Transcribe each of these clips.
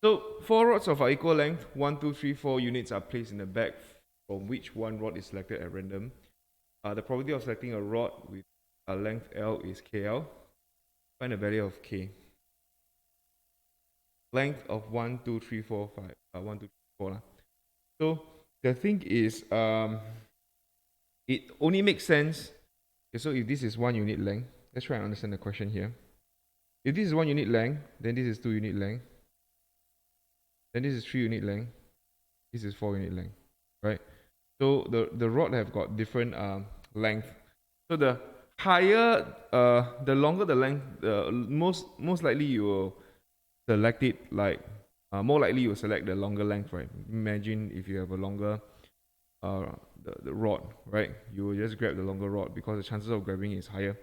So 4 rods of equal length, 1, 2, 3, 4 units are placed in the bag from which one rod is selected at random. The probability of selecting a rod with a length L is KL. Find the value of K. Length of 1, 2, 3, 4, 5. 1, 2, 3, 4. So the thing is, it only makes sense. Okay, so if this is 1 unit length, let's try and understand the question here. If this is 1 unit length, then this is 2 unit length. Then this is 3 unit length. This is 4 unit length, right? So the rod have got different length. So the higher, the longer the length, most likely you will select it like, more likely you will select the longer length, right? Imagine if you have a longer uh, the rod, right? You will just grab the longer rod because the chances of grabbing is higher.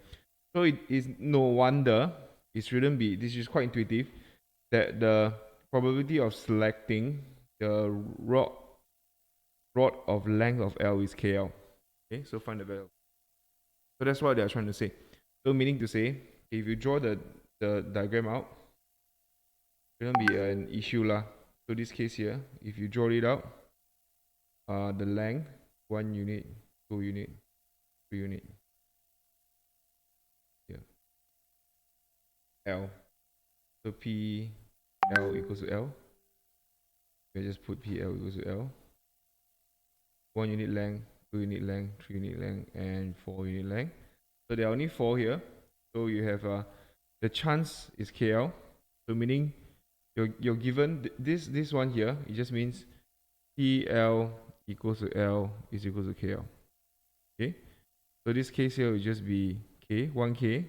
So it is no wonder, it shouldn't be, this is quite intuitive, that the probability of selecting the rod of length of L is KL. Okay, so find the value. So that's what they are trying to say. So meaning to say, if you draw the diagram out, it shouldn't be an issue lah. So this case here, if you draw it out, the length, 1 unit, 2 unit, 3 unit, here, L. So P L equals to L. We just put P L equals to L. 1 unit length, 2 unit length, 3 unit length, and 4 unit length. So there are only 4 here. So you have the chance is KL. So meaning you're given this one here. It just means PL equals to L is equals to KL. Okay. So this case here will just be K, 1K,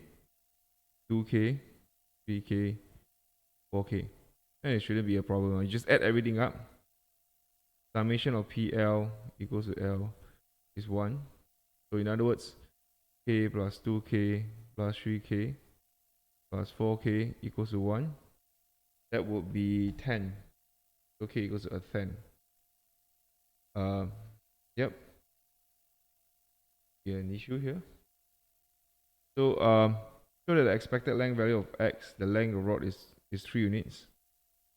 2K, 3K, 4K. And it shouldn't be a problem. You just add everything up. Summation of PL equals to L is 1. So in other words, K plus 2K plus 3K plus 4K equals to 1. That would be 10. So K equals to 10. Yep. Yeah, an issue here. So so that the expected length value of X, the length of rod is 3 units.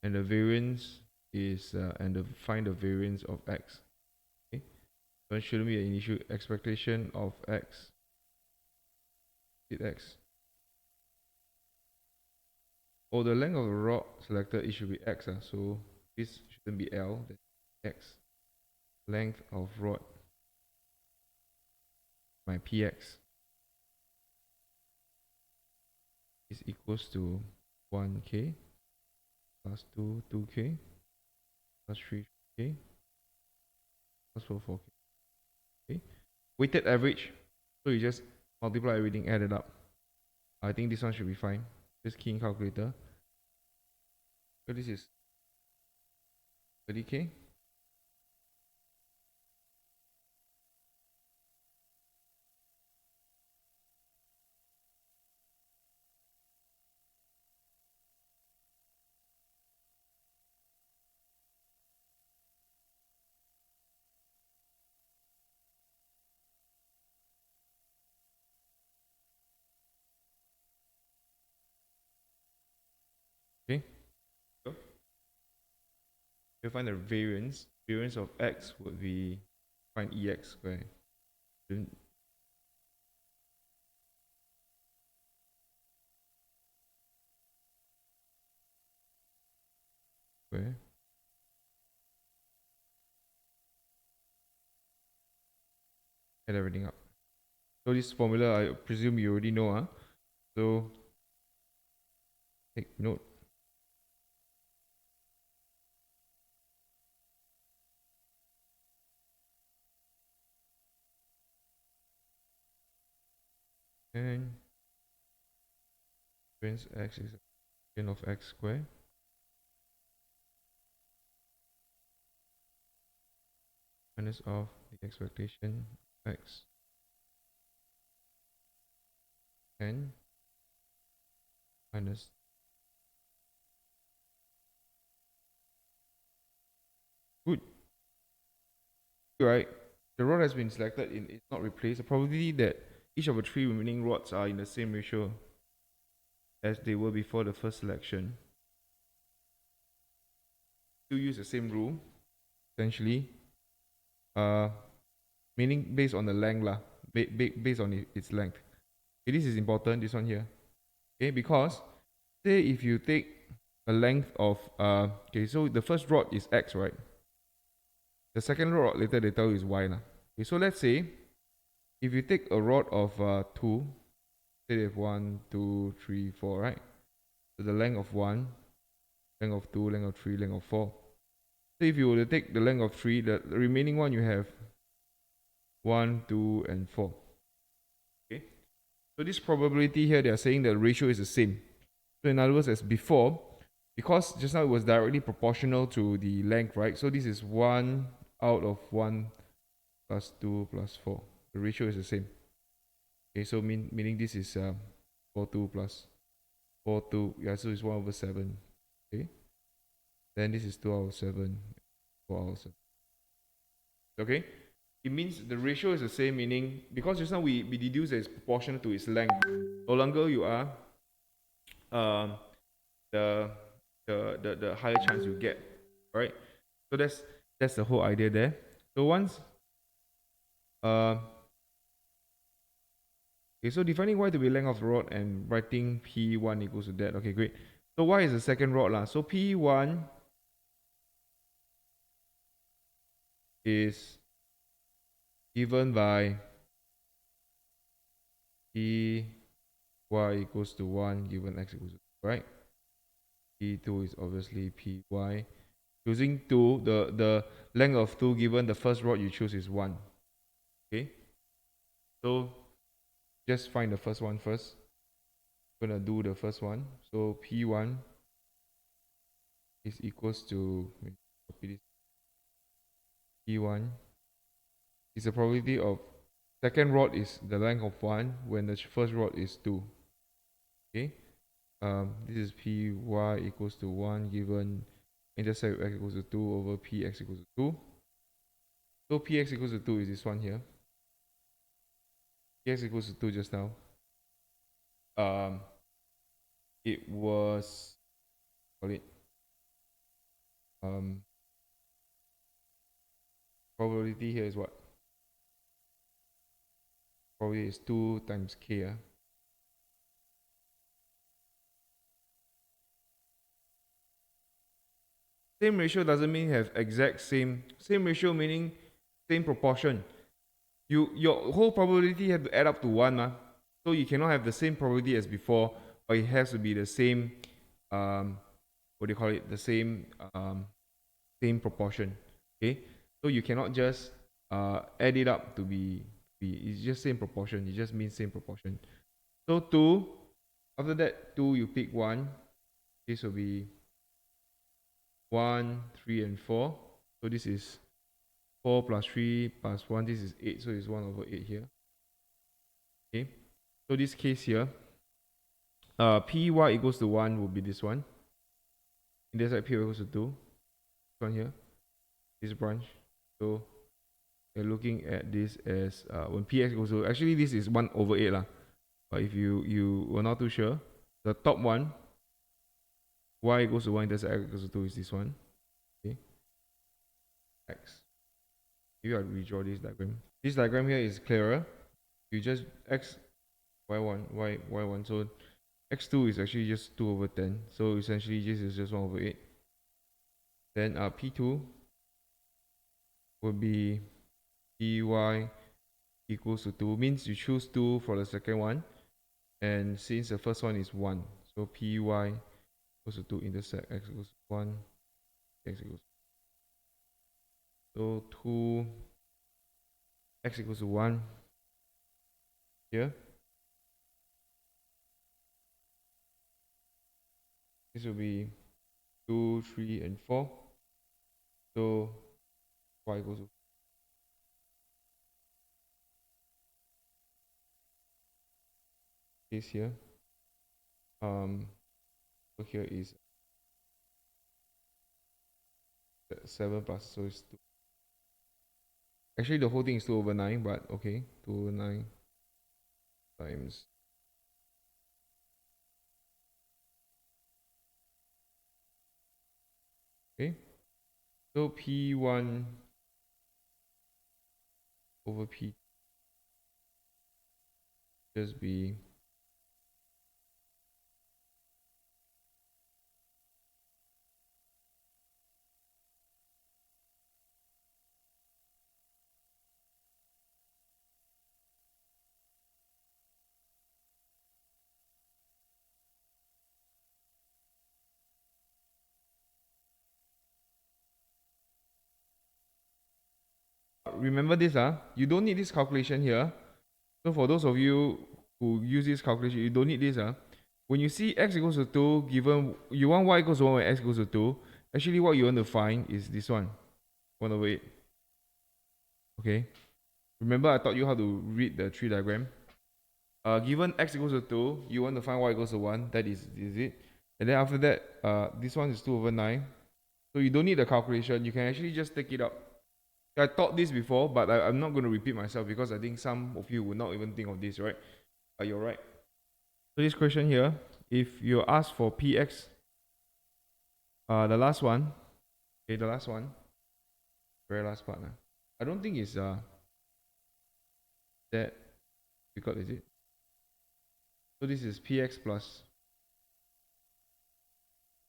And the variance is find the variance of X. Okay. So it shouldn't be an issue. Expectation of X. Hit X. Oh, the length of the rod selected, it should be X. So this shouldn't be L, then X. Length of rod, my PX, is equals to 1K plus 2K plus 3K plus 4K. Okay. Weighted average. So you just multiply everything, add it up. I think this one should be fine. Just key in calculator. So this is 30K. Okay. So you find the variance. Variance of X would be find EX squared. Square. Add everything up. So this formula, I presume you already know, So take note. And variance X is n of X squared minus of the expectation of X. And minus. Good. Right. The rod has been selected in it's not replaced. The probability that each of the 3 remaining rods are in the same ratio as they were before the first selection still use the same rule, essentially. Uh, Meaning based on the length lah, based on its length. Okay, this is important, this one here. Okay, because say if you take a length of okay, so the first rod is x, right? The second rod later they tell you is y lah. Okay, so let's say if you take a rod of 2, say they have 1, 2, 3, 4, right? So the length of 1, length of 2, length of 3, length of 4. So if you were to take the length of 3, the remaining one you have 1, 2, and 4. Okay. So this probability here, they are saying the ratio is the same. So in other words, as before, because just now it was directly proportional to the length, right? So this is 1 out of 1 plus 2 plus 4. The ratio is the same. Okay, so meaning this is 4, 2 plus 4, 2. Yeah, so it's 1 over 7. Okay. Then this is 2 out of 7, 4 out of 7. Okay. It means the ratio is the same, meaning because just now we deduce that it's proportional to its length. No longer you are the higher chance you get, right? So that's the whole idea there. So once okay, so defining y to be length of the rod and writing p1 equals to that. Okay, great. So y is the second rod lah. So p1 is given by p y equals to 1 given x equals to 2, right? P2 is obviously py. Choosing 2, the length of 2 given the first rod you choose is 1. Okay? So just find the first one first. I'm gonna do the first one. So P1 is equals to, copy this. P1 is the probability of second rod is the length of 1 when the first rod is 2. Okay? This is Py equals to 1 given intercept x equals to 2 over Px equals to 2. So Px equals to 2 is this one here. Px equals to 2 just now. It was, call it, probability here is what? Probability is 2 times k. Same ratio doesn't mean have exact same ratio, meaning same proportion. Your whole probability have to add up to 1, so you cannot have the same probability as before, but it has to be the same what do you call it, the same same proportion. Okay, so you cannot just add it up to be it's just same proportion. It just means same proportion. So 2, after that 2 you pick 1. This will be 1, 3, and 4. So this is 4 plus 3 plus 1. This is 8. So it's 1 over 8 here. Okay. So this case here, Py equals to 1 will be this one. And this side Py equals to 2. This one here. This branch. So we're looking at this as when Px equals to, actually this is 1 over 8 lah. But if you were not too sure, the top one, y equals to 1 intercept x equals to 2 is this one. Okay. X. Maybe I'll redraw this diagram. This diagram here is clearer. You just x, y1, y1. So x2 is actually just 2 over 10. So essentially this is just 1 over 8. Then p2 would be py equals to 2. Means you choose 2 for the second one. And since the first one is 1, so py equals to 2 intersect x equals to 1, x equals to 2, x equals to 1 here. This will be 2, 3, and 4. So y equals to this here. So here is 7 plus, so it's 2. Actually, the whole thing is 2 over 9, but okay, 2 over 9 times. Okay, So P1 over P just be remember this, you don't need this calculation here. So for those of you who use this calculation, you don't need this. When you see x equals to 2, given you want y equals to 1 when x equals to 2, actually what you want to find is this one, 1 over 8. Okay? Remember I taught you how to read the tree diagram? Given x equals to 2, you want to find y equals to 1. That is it. And then after that, this one is 2 over 9. So you don't need the calculation. You can actually just take it up. I taught this before, but I'm not going to repeat myself because I think some of you will not even think of this, right? You're right. So this question here, if you're asked for px, the last one, okay, the last one, very last part. I don't think it's that difficult, is it? So this is px plus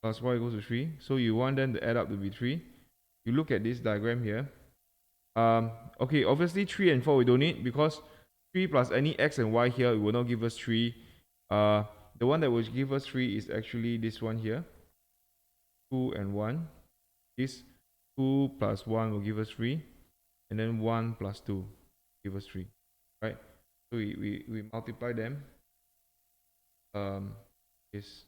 y equals to 3. So you want them to add up to be 3. You look at this diagram here. Okay, obviously 3 and 4 we don't need because 3 plus any x and y here, it will not give us 3. The one that will give us 3 is actually this one here, 2 and 1. This 2 plus 1 will give us 3, and then 1 plus 2 give us 3, right? So we multiply them. Is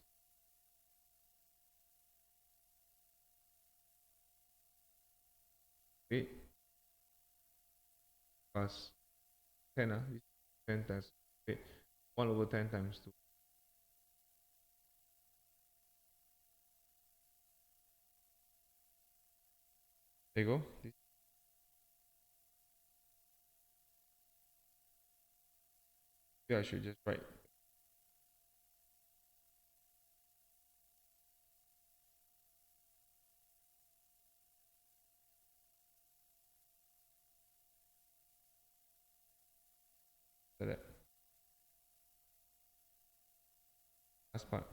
8 plus 10, 10 times 8, 1 over 10 times 2. There you go. I should just write like that. Last part.